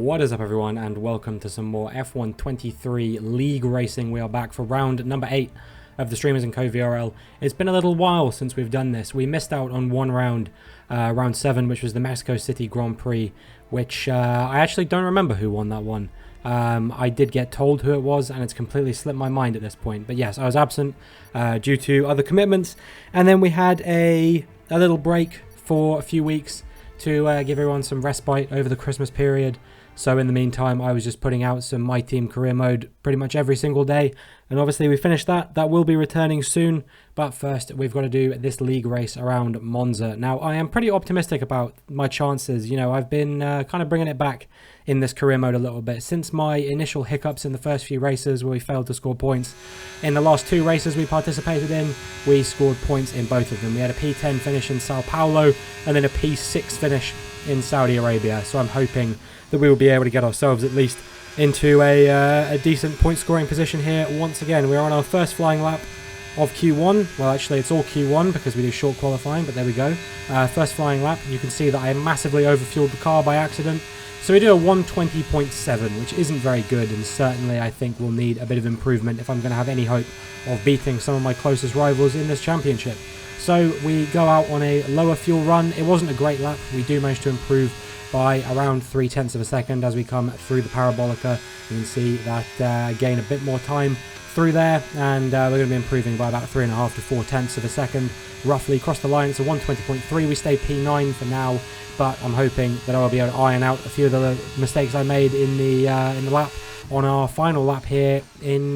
What is up, everyone, and welcome to some more F1 23 League Racing. We are back for round number 8 of the Streamers and Co VRL. It's been a little while since we've done this. We missed out on one round, round 7, which was the Mexico City Grand Prix, which I actually don't remember who won that one. I did get told who it was, and it's completely slipped my mind at this point. But yes, I was absent due to other commitments, and then we had a little break for a few weeks to give everyone some respite over the Christmas period. So in the meantime, I was just putting out some My Team career mode pretty much every single day. And obviously we finished that. That will be returning soon. But first, we've got to do this league race around Monza. Now, I am pretty optimistic about my chances. You know, I've been kind of bringing it back in this career mode a little bit. Since my initial hiccups in the first few races where we failed to score points, in the last 2 races we participated in, we scored points in both of them. We had a P10 finish in Sao Paulo and then a P6 finish in Saudi Arabia. So I'm hoping that we will be able to get ourselves at least into a decent point scoring position here. Once again, we're on our first flying lap of Q1. Well, actually it's all Q1 because we do short qualifying, but there we go. First flying lap. You can see that I massively overfueled the car by accident. So we do a 120.7, which isn't very good, and certainly I think will need a bit of improvement if I'm going to have any hope of beating some of my closest rivals in this championship. So we go out on a lower fuel run. It wasn't a great lap. We do manage to improve by around 0.3 of a second as we come through the parabolica. You can see that gain a bit more time through there, and we're going to be improving by about 3.5 to 0.4 of a second roughly across the line. It's a 120.3. We stay P9 for now, but I'm hoping that I'll be able to iron out a few of the mistakes I made in the lap on our final lap here in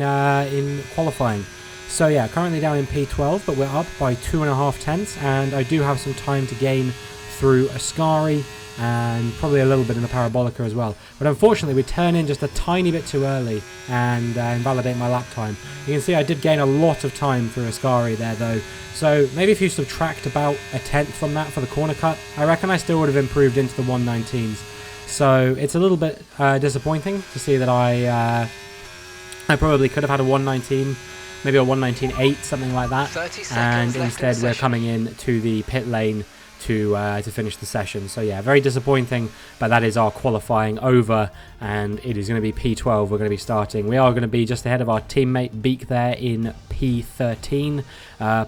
qualifying. So yeah, currently down in P12, but we're up by 2.5, and I do have some time to gain through Ascari and probably a little bit in the parabolica as well. But unfortunately, we turn in just a tiny bit too early and invalidate my lap time. You can see I did gain a lot of time through Ascari there though. So maybe if you subtract about 1/10 from that for the corner cut, I reckon I still would have improved into the 119s. So it's a little bit disappointing to see that I probably could have had a 119, maybe a 119.8, something like that. And instead we're coming in to the pit lane to finish the session. So yeah, very disappointing, but that is our qualifying over, and it is going to be P12 we're going to be starting. We are going to be just ahead of our teammate Beak there in P13.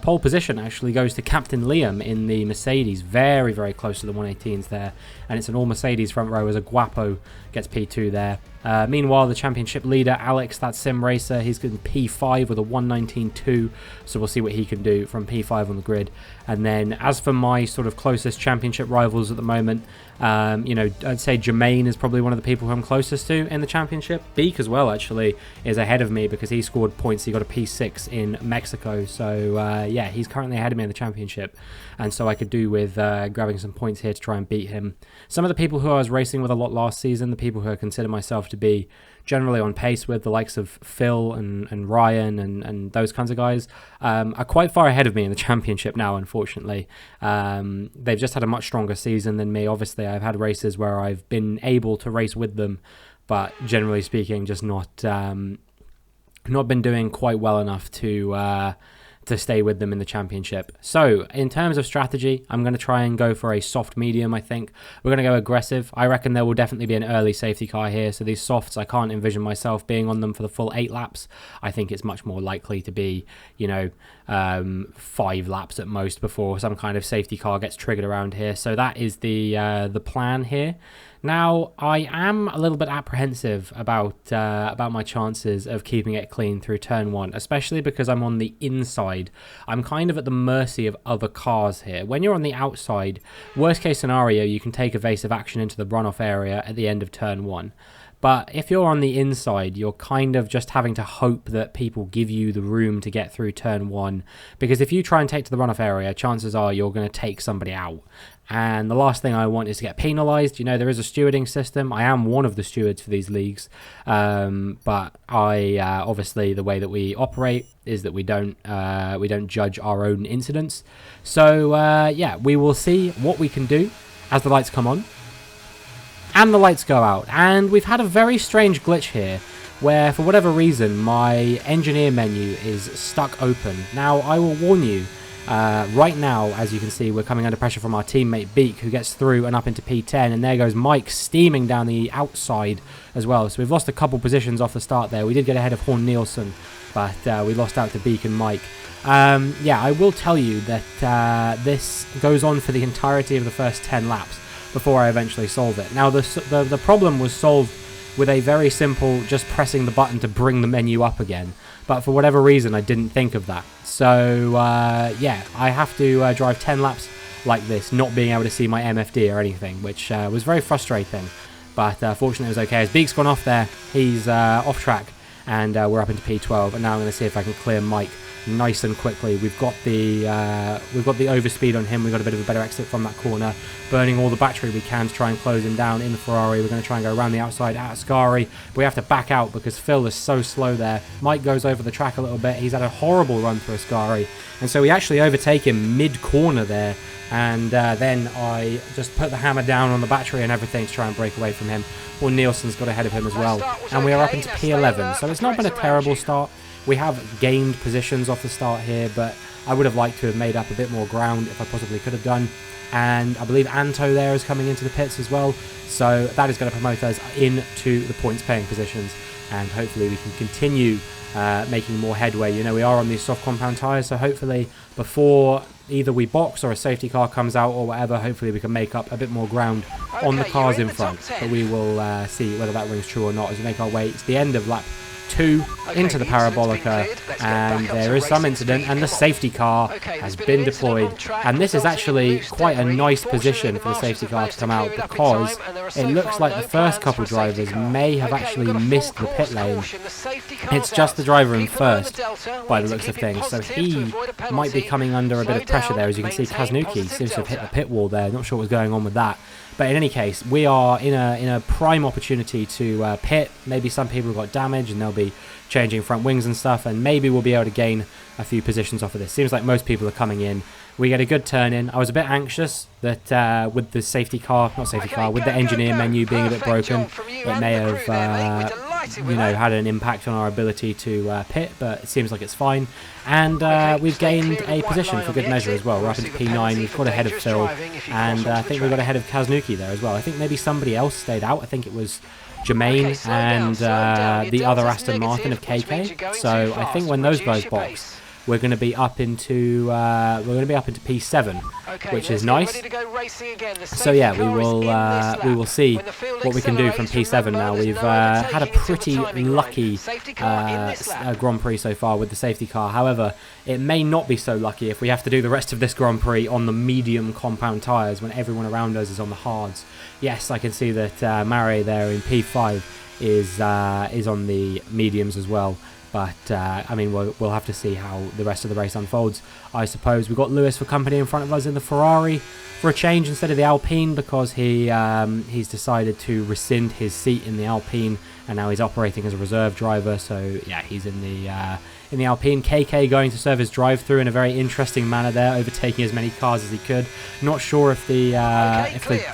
Pole position actually goes to Captain Liam in the Mercedes, very, very close to the 118s there, and it's an all Mercedes front row as a Guapo gets P2 there. Meanwhile, the championship leader, Alex, that sim racer, he's getting P5 with a 119.2, so we'll see what he can do from P5 on the grid. And then, as for my sort of closest championship rivals at the moment, you know, I'd say Jermaine is probably one of the people who I'm closest to in the championship. Beak as well, actually, is ahead of me because he scored points. He got a P6 in Mexico, so yeah, he's currently ahead of me in the championship, and so I could do with grabbing some points here to try and beat him. Some of the people who I was racing with a lot last season, the people who I consider myself to be generally on pace with, the likes of Phil and Ryan and those kinds of guys, are quite far ahead of me in the championship now, unfortunately. They've just had a much stronger season than me. Obviously, I've had races where I've been able to race with them, but generally speaking, just not been doing quite well enough to stay with them in the championship. So in terms of strategy, I'm going to try and go for a soft medium. I think we're going to go aggressive. I reckon there will definitely be an early safety car here, so these softs, I can't envision myself being on them for the full 8 laps. I think it's much more likely to be, you know, 5 laps at most before some kind of safety car gets triggered around here. So that is the plan here. Now, I am a little bit apprehensive about my chances of keeping it clean through turn 1, especially because I'm on the inside. I'm kind of at the mercy of other cars here. When you're on the outside, worst case scenario, you can take evasive action into the runoff area at the end of turn 1. But if you're on the inside, you're kind of just having to hope that people give you the room to get through turn 1. Because if you try and take to the runoff area, chances are you're going to take somebody out. And the last thing I want is to get penalised. You know, there is a stewarding system. I am one of the stewards for these leagues. But I obviously, the way that we operate is that we don't judge our own incidents. So, yeah, we will see what we can do as the lights come on. And the lights go out, and we've had a very strange glitch here where, for whatever reason, my engineer menu is stuck open. Now, I will warn you, Right now, as you can see, we're coming under pressure from our teammate Beak, who gets through and up into P10, and there goes Mike steaming down the outside as well. So we've lost a couple positions off the start there. We did get ahead of Horn Nielsen, but we lost out to Beak and Mike. Yeah, I will tell you that this goes on for the entirety of the first 10 laps before I eventually solve it. Now, the problem was solved with a very simple, just pressing the button to bring the menu up again. But for whatever reason, I didn't think of that. So, yeah, I have to drive 10 laps like this, not being able to see my MFD or anything, which was very frustrating. But fortunately, it was okay. As Beak's gone off there, he's off track, and we're up into P12. And now I'm going to see if I can clear Mike nice and quickly. We've got the overspeed on him. We've got a bit of a better exit from that corner, burning all the battery we can to try and close him down in the Ferrari. We're going to try and go around the outside at Ascari, but we have to back out because Phil is so slow there. Mike goes over the track a little bit. He's had a horrible run through Ascari, and so we actually overtake him mid-corner there, and then I just put the hammer down on the battery and everything to try and break away from him. Well, Nielsen's got ahead of him as well, and we are up into P11, so it's not been a terrible start. We have gained positions off the start here, but I would have liked to have made up a bit more ground if I possibly could have done. And I believe Anto there is coming into the pits as well, so that is going to promote us into the points paying positions, and hopefully we can continue making more headway. You know, we are on these soft compound tyres, so hopefully before either we box or a safety car comes out or whatever, hopefully we can make up a bit more ground on the cars in front. But we will see whether that rings true or not as we make our way to the end of lap 2 into the Parabolica, and there is some incident, and the safety car has been deployed, and this is actually quite a nice position for the safety car to come out, because it looks like the first couple drivers may have actually missed the pit lane. It's just the driver in first by the looks of things, so he might be coming under a bit of pressure there. As you can see, Kaznuki seems to have hit the pit wall there. Not sure what's going on with that. But in any case, we are in a prime opportunity to pit. Maybe some people have got damage and they'll be changing front wings and stuff, and maybe we'll be able to gain a few positions off of this. Seems like most people are coming in. We get a good turn in. I was a bit anxious that with the with the engineer menu being a bit broken, it may have had an impact on our ability to pit, but it seems like it's fine. And we've gained a position for good measure as well. We're up into P9, we've got ahead of Phil, and I think we got ahead of Kaznuki there as well. I think maybe somebody else stayed out. I think it was Jermaine and the other Aston Martin of KK. So I think when those guys box, we're going to be up into P7, which is nice. So yeah, we will see what we can do from P7 now. We've had a pretty lucky Grand Prix so far with the safety car. However, it may not be so lucky if we have to do the rest of this Grand Prix on the medium compound tyres when everyone around us is on the hards. Yes, I can see that Mare there in P5 is on the mediums as well. But, I mean, we'll have to see how the rest of the race unfolds, I suppose. We've got Lewis for company in front of us in the Ferrari for a change instead of the Alpine, because he's decided to rescind his seat in the Alpine, and now he's operating as a reserve driver. So, yeah, he's in the Alpine. KK going to serve his drive-through in a very interesting manner there, overtaking as many cars as he could. Not sure if the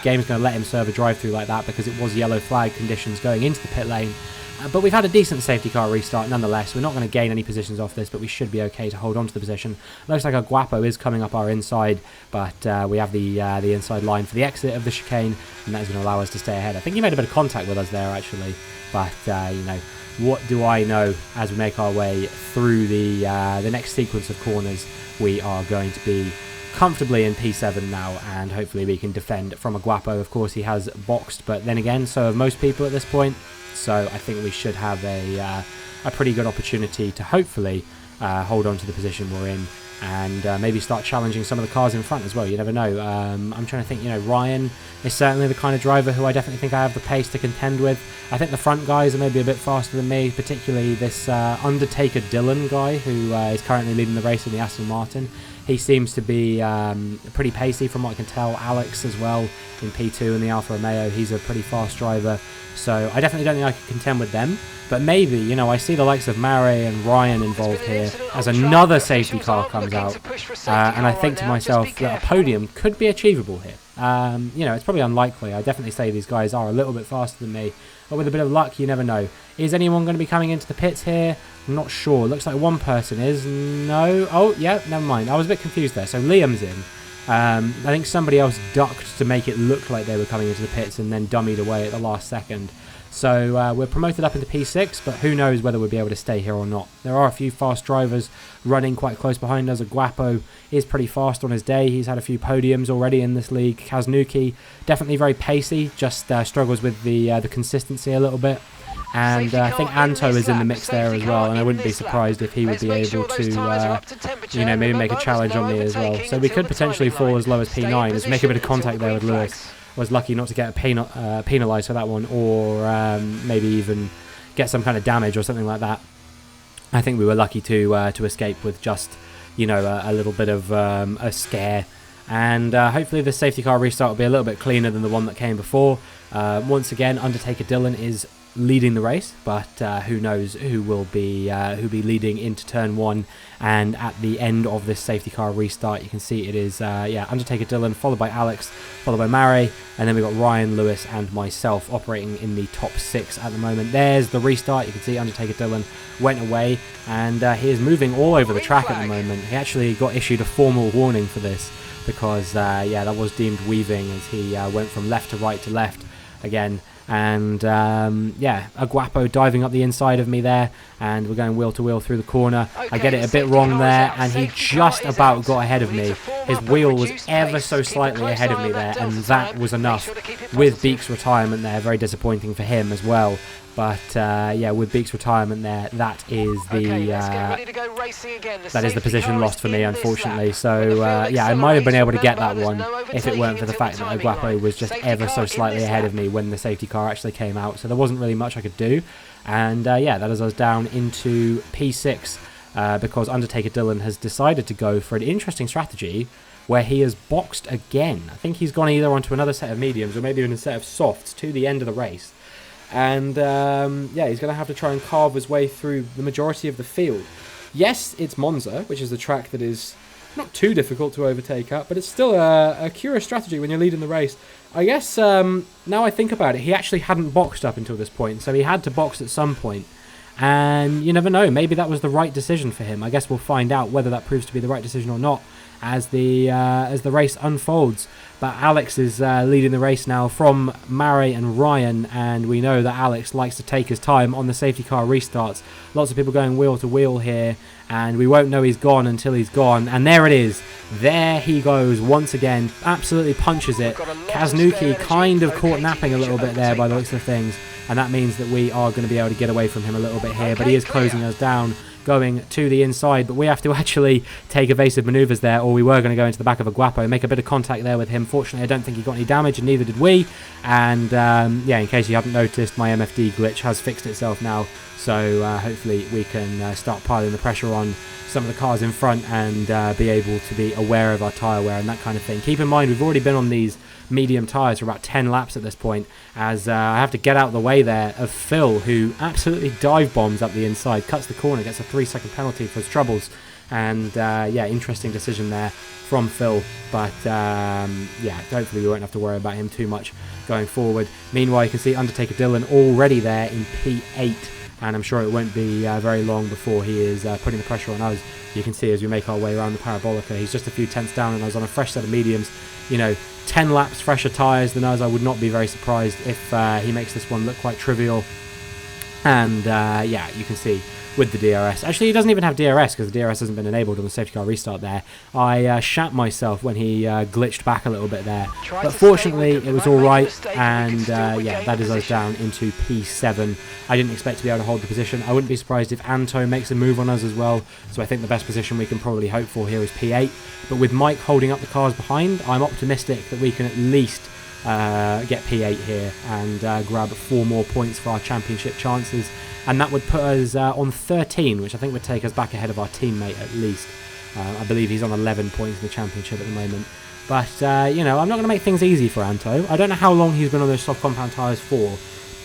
game's going to let him serve a drive-through like that, because it was yellow flag conditions going into the pit lane. But we've had a decent safety car restart nonetheless. We're not going to gain any positions off this, but we should be okay to hold on to the position. Looks like a Guapo is coming up our inside, but we have the inside line for the exit of the chicane, and that is going to allow us to stay ahead. I think he made a bit of contact with us there, actually, but what do I know? As we make our way through the next sequence of corners, we are going to be comfortably in P7 now, and hopefully we can defend from a Guapo. Of course, he has boxed, but then again, so have most people at this point. So I think we should have a pretty good opportunity to hopefully hold on to the position we're in, and maybe start challenging some of the cars in front as well. You never know. I'm trying to think, Ryan is certainly the kind of driver who I definitely think I have the pace to contend with. I think the front guys are maybe a bit faster than me, particularly this Undertaker Dylan guy, who is currently leading the race in the Aston Martin. He seems to be pretty pacey from what I can tell. Alex as well in P2 in the Alfa Romeo. He's a pretty fast driver. So I definitely don't think I can contend with them. But maybe, I see the likes of Mare and Ryan involved here as another safety car comes out. And I think to myself that a podium could be achievable here. You know, it's probably unlikely. I definitely say these guys are a little bit faster than me, but with a bit of luck, you never know. Is anyone going to be coming into the pits here? I'm not sure. Looks like one person is. No. Oh, yeah, never mind. I was a bit confused there. So Liam's in. I think somebody else ducked to make it look like they were coming into the pits and then dummied away at the last second. So we're promoted up into P6, but who knows whether we'll be able to stay here or not. There are a few fast drivers running quite close behind us. Aguapo is pretty fast on his day. He's had a few podiums already in this league. Kaznuki, definitely very pacey, just struggles with the consistency a little bit. And I think Anto is in the mix there as well, and I wouldn't be surprised if he would be able to, you know, maybe make a challenge on me as well. So we could potentially fall as low as P9, as make a bit of contact there with Lewis. Was lucky not to get penalised for that one, or maybe even get some kind of damage or something like that. I think we were lucky to escape with just, you know, a little bit of a scare. And hopefully the safety car restart will be a little bit cleaner than the one that came before. Once again, Undertaker Dylan is leading the race, but who knows who will be leading into turn 1. And at the end of this safety car restart, you can see it is Undertaker Dylan, followed by Alex, followed by Mary, and then we've got Ryan, Lewis and myself operating in the top 6 at the moment. There's the restart. You can see Undertaker Dylan went away, and he is moving all over the track at the moment. He actually got issued a formal warning for this, because that was deemed weaving, as he went from left to right to left again. And Aguapo diving up the inside of me there, and we're going wheel to wheel through the corner. I get it a bit wrong there, and he just about got ahead of me. His wheel was ever so slightly ahead of me there, and that was enough. With Beek's retirement there, very disappointing for him as well. But with Beek's retirement there, that is the position lost for me, unfortunately. So I might have been able to get that one if it weren't for the fact that Aguapo was just ever so slightly ahead of me when the safety car actually came out. So there wasn't really much I could do. And that is us down into P6 because Undertaker Dylan has decided to go for an interesting strategy where he has boxed again. I think he's gone either onto another set of mediums or maybe even a set of softs to the end of the race. And he's going to have to try and carve his way through the majority of the field. Yes, it's Monza, which is the track that is not too difficult to overtake at, but it's still a curious strategy when you're leading the race. I guess now I think about it, he actually hadn't boxed up until this point, so he had to box at some point. And you never know, maybe that was the right decision for him. I guess we'll find out whether that proves to be the right decision or not as the race unfolds. But Alex is leading the race now from Mary and Ryan, and we know that Alex likes to take his time on the safety car restarts. Lots of people going wheel to wheel here, and we won't know he's gone until he's gone. And there it is. There he goes once again. Absolutely punches it. Kaznuki kind of caught napping a little bit there by the looks of things, and that means that we are going to be able to get away from him a little bit here. But he is closing us down, going to the inside, but we have to actually take evasive manoeuvres there, or we were going to go into the back of Aguapo, make a bit of contact there with him. Fortunately, I don't think he got any damage, and neither did we. And in case you haven't noticed, my MFD glitch has fixed itself now, so hopefully we can start piling the pressure on some of the cars in front and be able to be aware of our tyre wear and that kind of thing. Keep in mind, we've already been on these medium tyres for about 10 laps at this point, as I have to get out of the way there of Phil, who absolutely dive bombs up the inside, cuts the corner, gets a 3-second penalty for his troubles. And interesting decision there from Phil, but hopefully we won't have to worry about him too much going forward. Meanwhile, you can see Undertaker Dylan already there in P8, and I'm sure it won't be very long before he is putting the pressure on us. You can see as we make our way around the Parabolica, he's just a few tenths down on us on a fresh set of mediums. 10 laps fresher tyres than us. I would not be very surprised if he makes this one look quite trivial. And you can see with the DRS. Actually, he doesn't even have DRS because the DRS hasn't been enabled on the safety car restart there. I shat myself when he glitched back a little bit there. But fortunately, it was all right. And that is us down into P7. I didn't expect to be able to hold the position. I wouldn't be surprised if Anto makes a move on us as well. So I think the best position we can probably hope for here is P8. But with Mike holding up the cars behind, I'm optimistic that we can at least get P8 here and grab 4 more points for our championship chances. And that would put us on 13, which I think would take us back ahead of our teammate at least. I believe he's on 11 points in the championship at the moment. But, I'm not going to make things easy for Anto. I don't know how long he's been on those soft compound tyres for,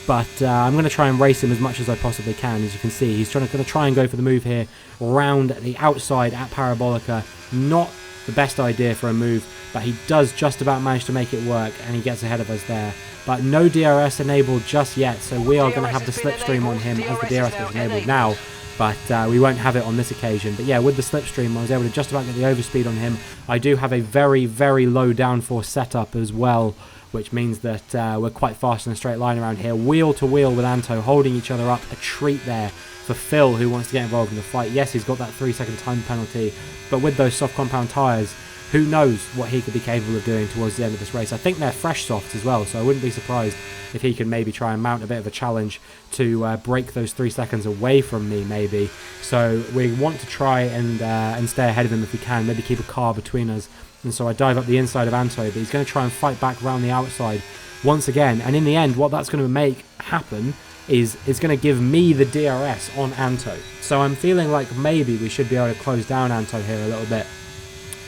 but I'm going to try and race him as much as I possibly can. As you can see, he's going to try and go for the move here round the outside at Parabolica. Not the best idea for a move, but he does just about manage to make it work, and he gets ahead of us there. But no DRS enabled just yet, so we are going to have the slipstream on him as the DRS gets enabled now, but we won't have it on this occasion. But yeah, with the slipstream, I was able to just about get the overspeed on him. I do have a very, very low downforce setup as well, which means that we're quite fast in a straight line around here. Wheel to wheel with Anto, holding each other up. A treat there for Phil, who wants to get involved in the fight. Yes, he's got that 3-second time penalty, but with those soft compound tyres, who knows what he could be capable of doing towards the end of this race. I think they're fresh softs as well, so I wouldn't be surprised if he can maybe try and mount a bit of a challenge to break those 3 seconds away from me, maybe. So we want to try and stay ahead of him if we can, maybe keep a car between us. And so I dive up the inside of Anto, but he's going to try and fight back around the outside once again. And in the end, what that's going to make happen is it's going to give me the DRS on Anto. So I'm feeling like maybe we should be able to close down Anto here a little bit.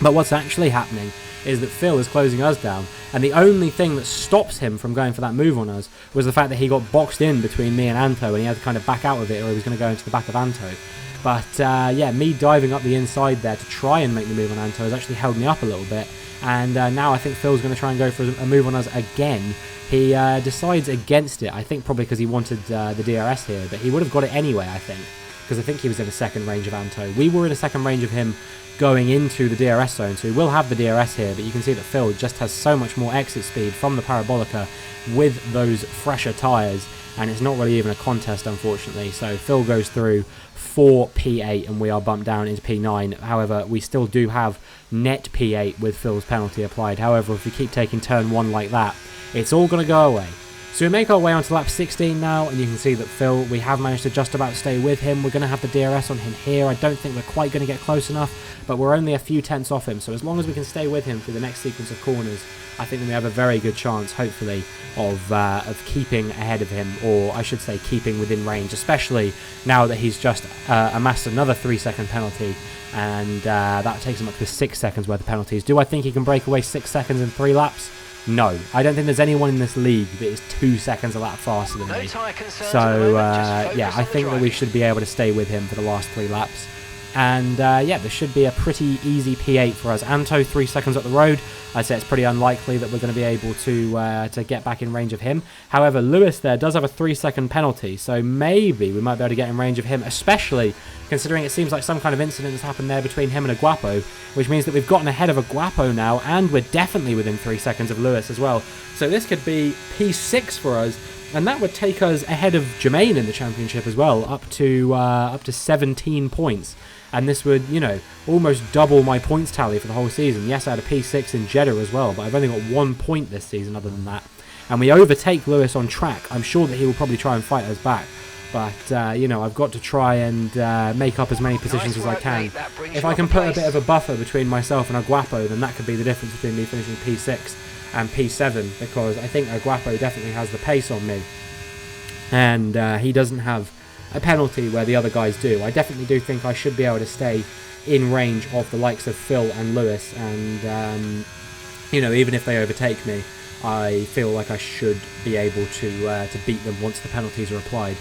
But what's actually happening is that Phil is closing us down, and the only thing that stops him from going for that move on us was the fact that he got boxed in between me and Anto, and he had to kind of back out of it, or he was going to go into the back of Anto. But yeah, me diving up the inside there to try and make the move on Anto has actually held me up a little bit, and now I think Phil's going to try and go for a move on us again. He decides against it, I think probably because he wanted the DRS here, but he would have got it anyway, I think, because I think he was in a second range of Anto. We were in a second range of him going into the DRS zone, so he will have the DRS here, but you can see that Phil just has so much more exit speed from the Parabolica with those fresher tyres, and it's not really even a contest, unfortunately. So Phil goes through for P8 and we are bumped down into P9. However, we still do have net P8 with Phil's penalty applied. However, if we keep taking turn 1 like that, it's all going to go away. So we make our way onto lap 16 now, and you can see that Phil, we have managed to just about stay with him. We're going to have the DRS on him here. I don't think we're quite going to get close enough, but we're only a few tenths off him. So as long as we can stay with him through the next sequence of corners, I think that we have a very good chance, hopefully, of keeping ahead of him, or I should say keeping within range, especially now that he's just amassed another 3-second penalty, and that takes him up to 6 seconds worth of penalties. Do I think he can break away 6 seconds in 3 laps? No, I don't think there's anyone in this league that is 2 seconds a lap faster than me. So, yeah, I think that we should be able to stay with him for the last 3 laps. And, yeah, this should be a pretty easy P8 for us. Anto, 3 seconds up the road. I'd say it's pretty unlikely that we're going to be able to get back in range of him. However, Lewis there does have a 3-second penalty, so maybe we might be able to get in range of him, especially considering it seems like some kind of incident has happened there between him and Aguapo, which means that we've gotten ahead of Aguapo now, and we're definitely within 3 seconds of Lewis as well. So this could be P6 for us, and that would take us ahead of Jermaine in the championship as well, up to 17 points. And this would, you know, almost double my points tally for the whole season. Yes, I had a P6 in Jeddah as well, but I've only got 1 point this season other than that. And we overtake Lewis on track. I'm sure that he will probably try and fight us back. But, you know, I've got to try and make up as many positions as I can. If I can put a bit of a buffer between myself and Aguapo, then that could be the difference between me finishing P6 and P7, because I think Aguapo definitely has the pace on me. And he doesn't have a penalty where the other guys do. I definitely do think I should be able to stay in range of the likes of Phil and Lewis, and you know, even if they overtake me, I feel like I should be able to beat them once the penalties are applied.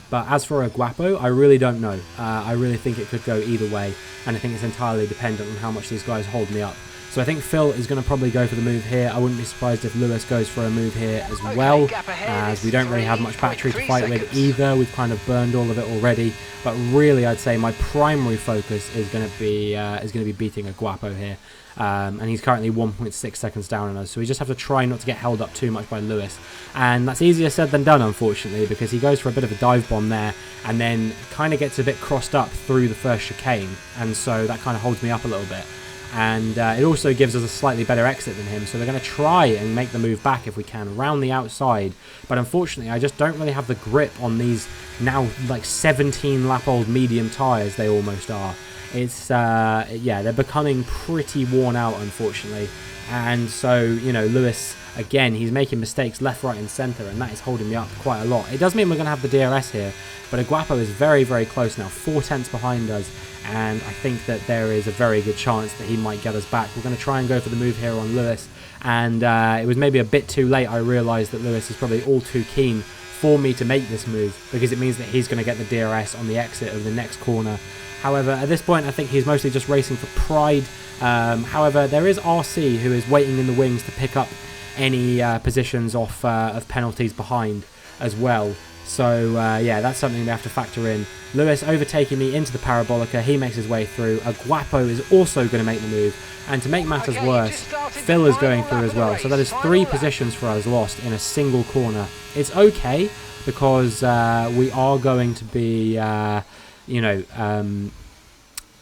But as for Aguapo, I really don't know. I really think it could go either way, and I think it's entirely dependent on how much these guys hold me up. So I think Phil is going to probably go for the move here. I wouldn't be surprised if Lewis goes for a move here as well, as we don't really have much battery to fight with either. We've kind of burned all of it already. But really, I'd say my primary focus is going to be beating Aguapo here. And he's currently 1.6 seconds down on us, so we just have to try not to get held up too much by Lewis. And that's easier said than done, unfortunately, because he goes for a bit of a dive bomb there, and then kind of gets a bit crossed up through the first chicane, and so that kind of holds me up a little bit. And it also gives us a slightly better exit than him, so we're going to try and make the move back if we can around the outside. But unfortunately, I just don't really have the grip on these now like 17 lap old medium tyres. They almost are. It's yeah, they're becoming pretty worn out, unfortunately. And so, you know, Lewis, again, he's making mistakes left, right and centre, and that is holding me up quite a lot. It does mean we're going to have the DRS here, but Aguapo is very, very close now, 4 tenths behind us, and I think that there is a very good chance that he might get us back. We're going to try and go for the move here on Lewis, and it was maybe a bit too late. I realised that Lewis is probably all too keen for me to make this move, because it means that he's going to get the DRS on the exit of the next corner. However, at this point, I think he's mostly just racing for pride. However, there is RC, who is waiting in the wings to pick up any positions off of penalties behind as well. So, yeah, that's something we have to factor in. Lewis overtaking me into the Parabolica. He makes his way through. Aguapo is also going to make the move. And to make matters worse, Phil is going through as well. So that is 3 positions for us lost in a single corner. It's okay, because we are going to be,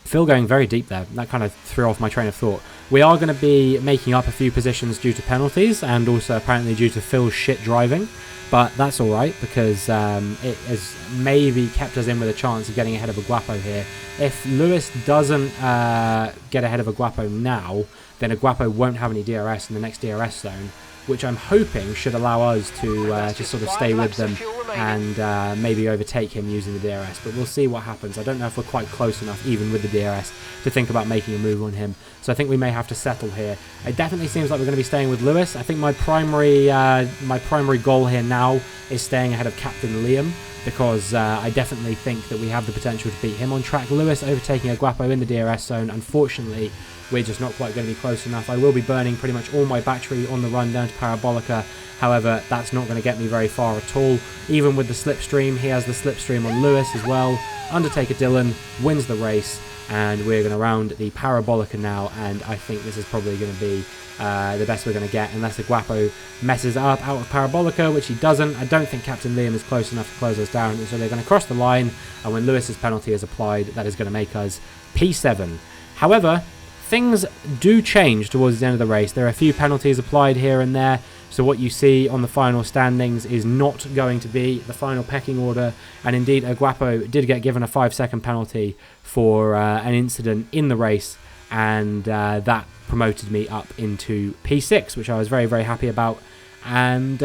Phil going very deep there. That kind of threw off my train of thought. We are going to be making up a few positions due to penalties, and also apparently due to Phil's shit driving. But that's alright, because it has maybe kept us in with a chance of getting ahead of Aguapo here. If Lewis doesn't get ahead of Aguapo now, then Aguapo won't have any DRS in the next DRS zone, which I'm hoping should allow us to just sort of stay with them and maybe overtake him using the DRS. But we'll see what happens. I don't know if we're quite close enough, even with the DRS, to think about making a move on him. So I think we may have to settle here. It definitely seems like we're going to be staying with Lewis. I think my primary goal here now is staying ahead of Captain Liam, because I definitely think that we have the potential to beat him on track. Lewis overtaking Aguapo in the DRS zone. Unfortunately, we're just not quite going to be close enough. I will be burning pretty much all my battery on the run down to Parabolica. However, that's not going to get me very far at all. Even with the slipstream, he has the slipstream on Lewis as well. Undertaker Dylan wins the race, and we're going to round the Parabolica now, and I think this is probably going to be the best we're going to get, unless Aguapo messes up out of Parabolica, which he doesn't. I don't think Captain Liam is close enough to close us down, so they're going to cross the line, and when Lewis's penalty is applied, that is going to make us P7. However, things do change towards the end of the race. There are a few penalties applied here and there, so what you see on the final standings is not going to be the final pecking order, and indeed Aguapo did get given a 5-second penalty for an incident in the race, and that promoted me up into P6, which I was very, very happy about, and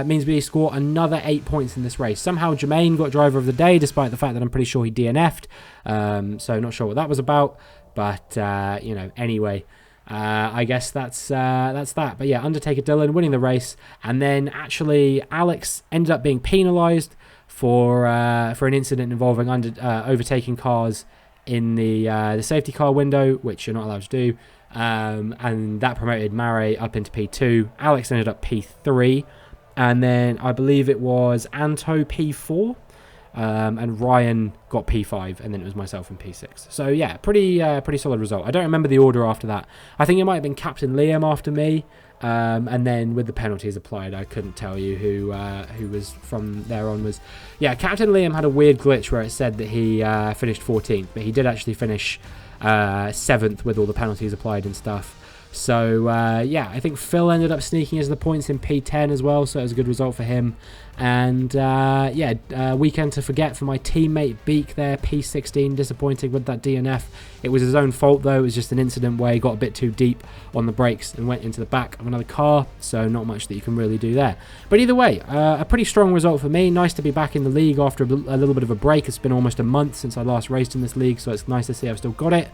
means we score another 8 points in this race. Somehow Jermaine got driver of the day, despite the fact that I'm pretty sure he DNF'd, so not sure what that was about. But, anyway, I guess that's that. But yeah, Undertaker Dylan winning the race. And then actually Alex ended up being penalised for an incident involving overtaking cars in the safety car window, which you're not allowed to do. And that promoted Mare up into P2. Alex ended up P3. And then I believe it was Anto P4. And Ryan got P5, and then it was myself in P6. So yeah, pretty solid result. I don't remember the order after that. I think it might have been Captain Liam after me, and then with the penalties applied, I couldn't tell you who was from there onwards. Yeah, Captain Liam had a weird glitch where it said that he finished 14th, but he did actually finish 7th with all the penalties applied and stuff. So yeah, I think Phil ended up sneaking as the points in P10 as well, so it was a good result for him. And yeah, weekend to forget for my teammate Beak there, P16, disappointing with that DNF. It was his own fault though. It was just an incident where he got a bit too deep on the brakes and went into the back of another car, so not much that you can really do there. But either way, a pretty strong result for me. Nice to be back in the league after a little bit of a break. It's been almost a month since I last raced in this league, so it's nice to see I've still got it.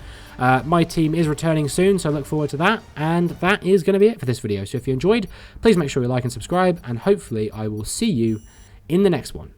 My team is returning soon, so I look forward to that. And that is going to be it for this video. So if you enjoyed, please make sure you like and subscribe, and hopefully I will see you in the next one.